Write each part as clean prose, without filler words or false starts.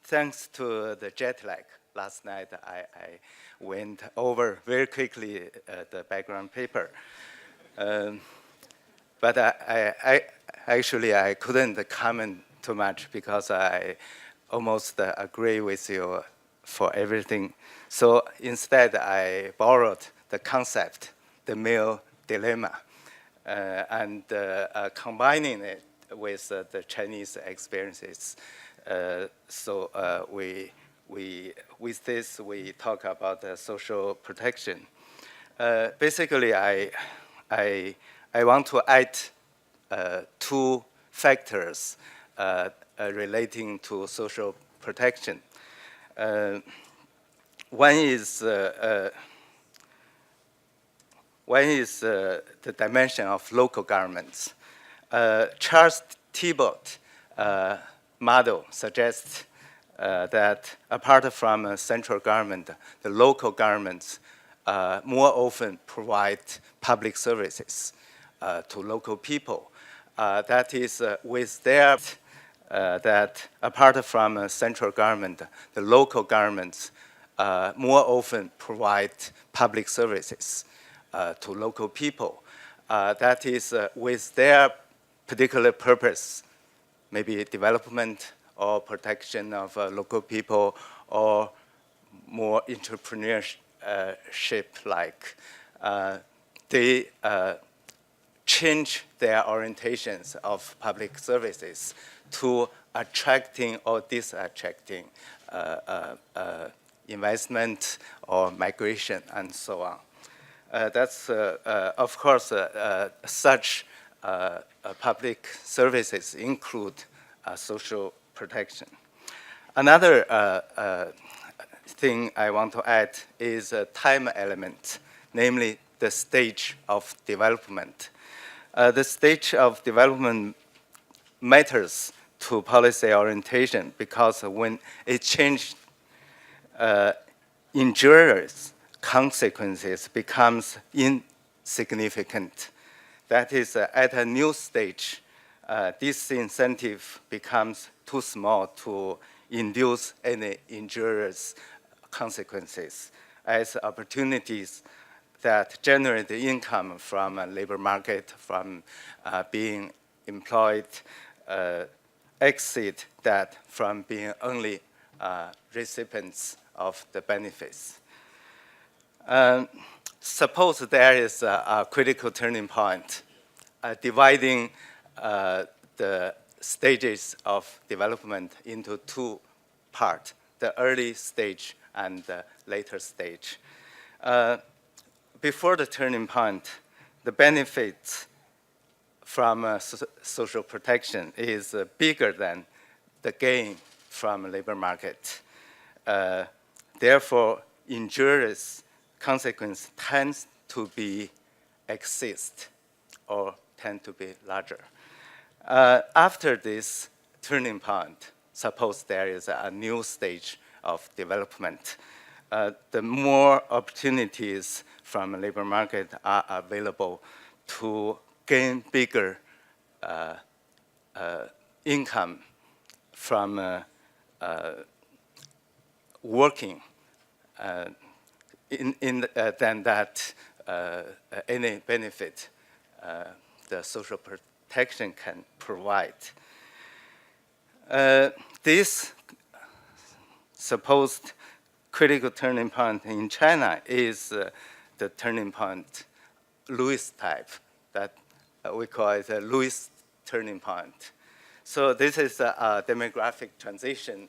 thanks to the jet lag, last night I went over very quickly the background paper. But I actually couldn't comment too much because I almost agree with you for everything. So instead, I borrowed the concept, the meal dilemma, and combining it with the Chinese experiences. With this, we talk about social protection. Basically, I want to add two factors relating to social protection. One is the dimension of local governments. Charles Thibault model suggests that apart from central government, the local governments more often provide public services to local people. That is with their that apart from central government, the local governments more often provide public services to local people. That is with their particular purpose, maybe development or protection of local people, or more entrepreneurship-like. They change their orientations of public services to attracting or disattracting investment or migration and so on. That's, of course, such public services include social protection. Another thing I want to add is a time element, namely the stage of development. The stage of development matters to policy orientation because when it changes, injurious consequences becomes insignificant. That is, at a new stage, this incentive becomes too small to induce any injurious consequences, as opportunities that generate income from a labor market, from being employed, exceed that from being only recipients of the benefits. Suppose there is a critical turning point, dividing the stages of development into two parts, the early stage and the later stage. Before the turning point, the benefits from social protection is bigger than the gain from labor market. Therefore, injurious consequence tends to be exist or tend to be larger. After this turning point, suppose there is a new stage of development, the more opportunities from labor market are available to gain bigger income from working than that any benefit the social protection can provide. This supposed critical turning point in China is the turning point Lewis type, that we call it a Lewis turning point. So this is a demographic transition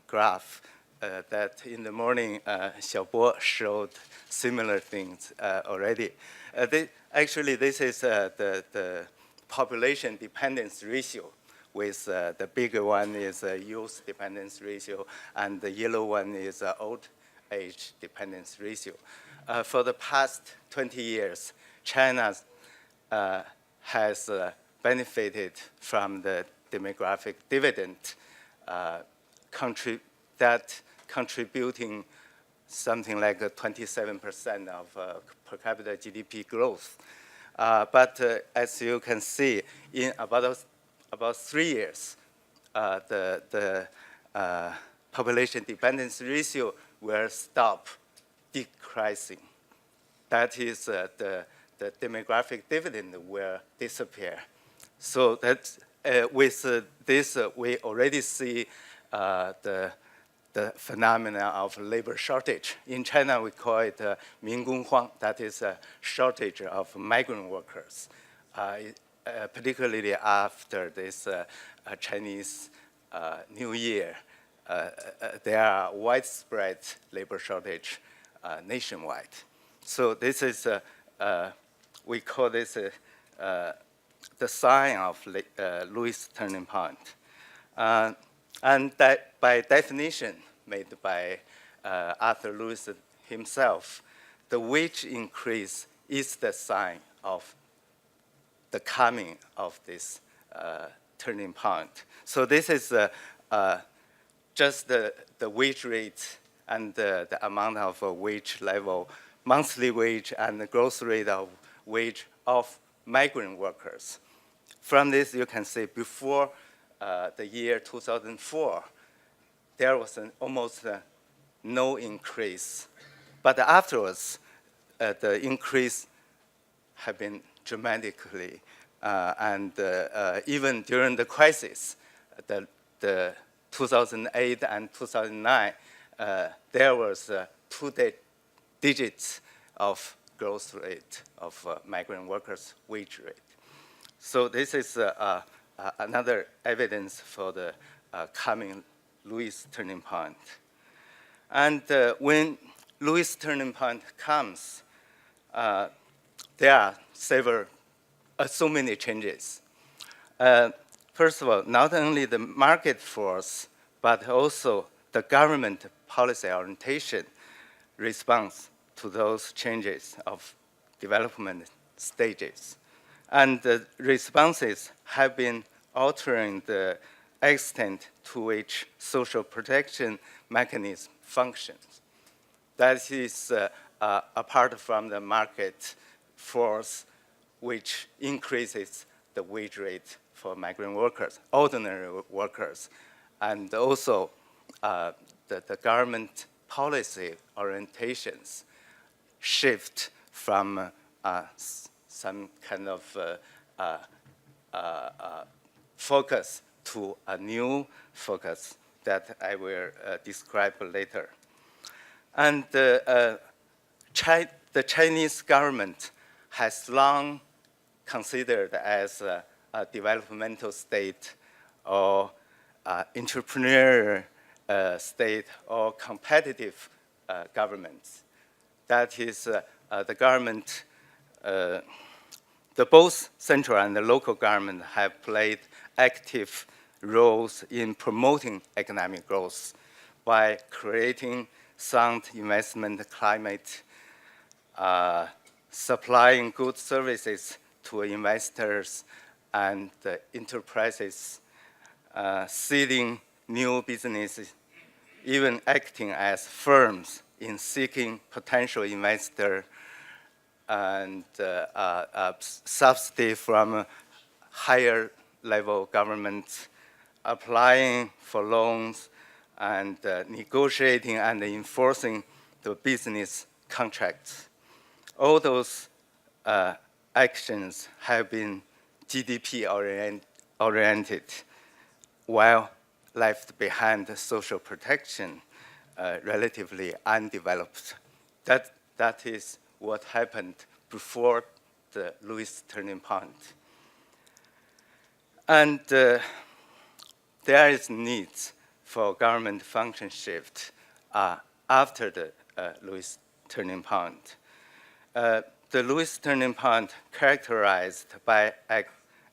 graph that in the morning Xiaobo showed similar things already. Actually, this is the population dependence ratio, with the bigger one is youth dependence ratio, and the yellow one is old age dependence ratio. For the past 20 years, China has benefited from the demographic dividend, contributing something like 27% of per capita GDP growth. But as you can see, in about 3 years, the population dependency ratio will stop decreasing. That is, the demographic dividend will disappear. So that with this, we already see the phenomena of labor shortage. In China, we call it 民工荒, that is a shortage of migrant workers, particularly after this Chinese New Year. There are widespread labor shortage nationwide. So this is, we call this the sign of Lewis turning point. And that by definition made by Arthur Lewis himself, the wage increase is the sign of the coming of this turning point. So this is just the wage rate and the amount of wage level, monthly wage and the growth rate of wage of migrant workers. From this, you can see before the year 2004, there was almost no increase. But afterwards, the increase have been dramatically. And even during the crisis, the 2008 and 2009, there was 2 digits of growth rate of migrant workers' wage rate. So this is another evidence for the coming Lewis turning point. And when Lewis turning point comes, there are so many changes. First of all, not only the market force, but also the government policy orientation responds to those changes of development stages. And the responses have been altering the extent to which social protection mechanism functions. That is apart from the market force, which increases the wage rate for migrant workers, ordinary workers, and also the government policy orientations shift from some kind of focus to a new focus that I will describe later. And the Chinese government has long considered as a developmental state or entrepreneurial state or competitive governments. That is, the government, both central and the local government have played active roles in promoting economic growth by creating sound investment climate, supplying good services to investors and enterprises, seeding new businesses, even acting as firms in seeking potential investor and subsidy from higher level governments, applying for loans and negotiating and enforcing the business contracts. All those actions have been GDP oriented, while left behind social protection relatively undeveloped. That is what happened before the Lewis turning point. And there is need for government function shift after the Lewis turning point. The Lewis turning point characterized by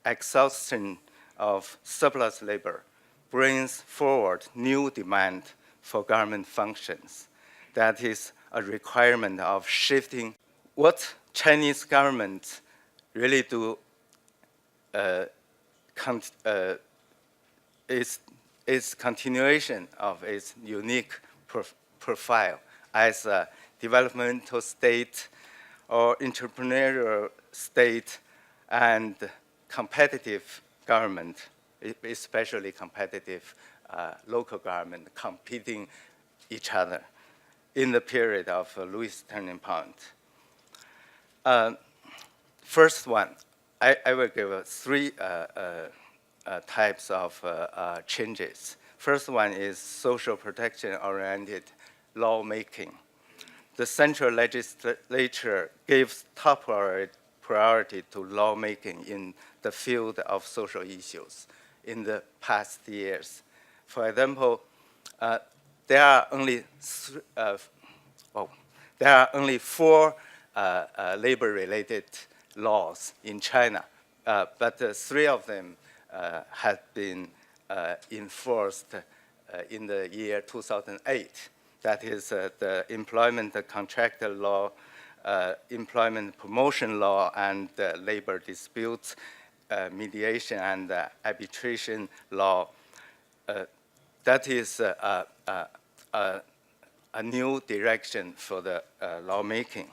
exhaustion of surplus labor brings forward new demand for government functions. That is a requirement of shifting what Chinese government really do is continuation of its unique profile as a developmental state or entrepreneurial state and competitive government especially competitive local government competing each other in the period of Louis Turning Point. First one, I will give three types of changes. First one is social protection-oriented lawmaking. The central legislature gives top priority to lawmaking in the field of social issues in the past years. For example, there are only four labor-related laws in China, but three of them had been enforced in the year 2008. That is the employment contract law, employment promotion law, and labor disputes mediation and arbitration law. That is a new direction for the lawmaking.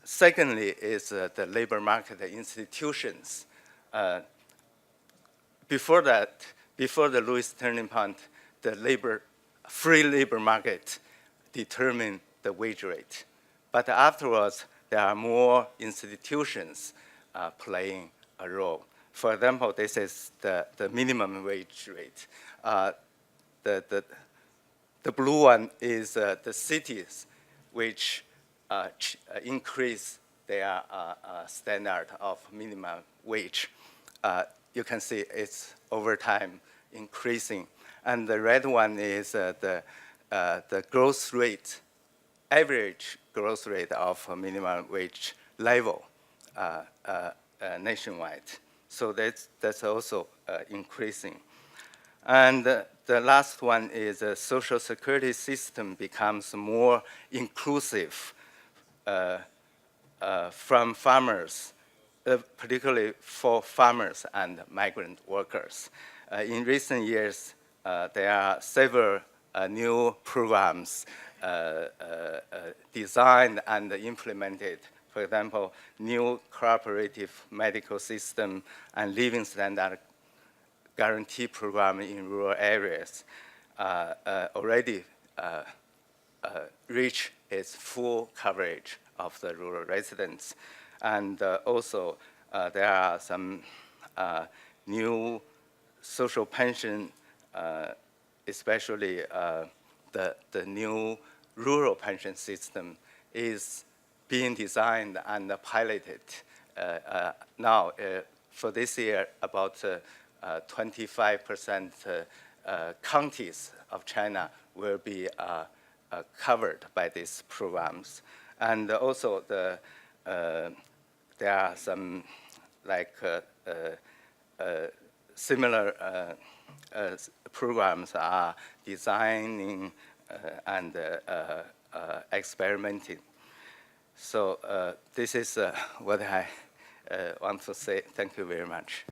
Secondly is the labor market institutions. Before that, before the Louis Turning Point, the free labor market determined the wage rate. But afterwards, there are more institutions playing a role. For example, this is the minimum wage rate. The blue one is the cities which increase their standard of minimum wage. You can see it's over time increasing. And the red one is the growth rate, average growth rate of minimum wage level nationwide. So that's also increasing. And the last one is the social security system becomes more inclusive from farmers, particularly for farmers and migrant workers. In recent years, there are several new programs designed and implemented. For example, new cooperative medical system and living standard guarantee program in rural areas already reach its full coverage of the rural residents. And also, there are some new social pension, especially the new rural pension system is being designed and piloted now. For this year, about 25% counties of China will be covered by these programs. And also there are some similar programs are designing and experimenting. So this is what I want to say. Thank you very much.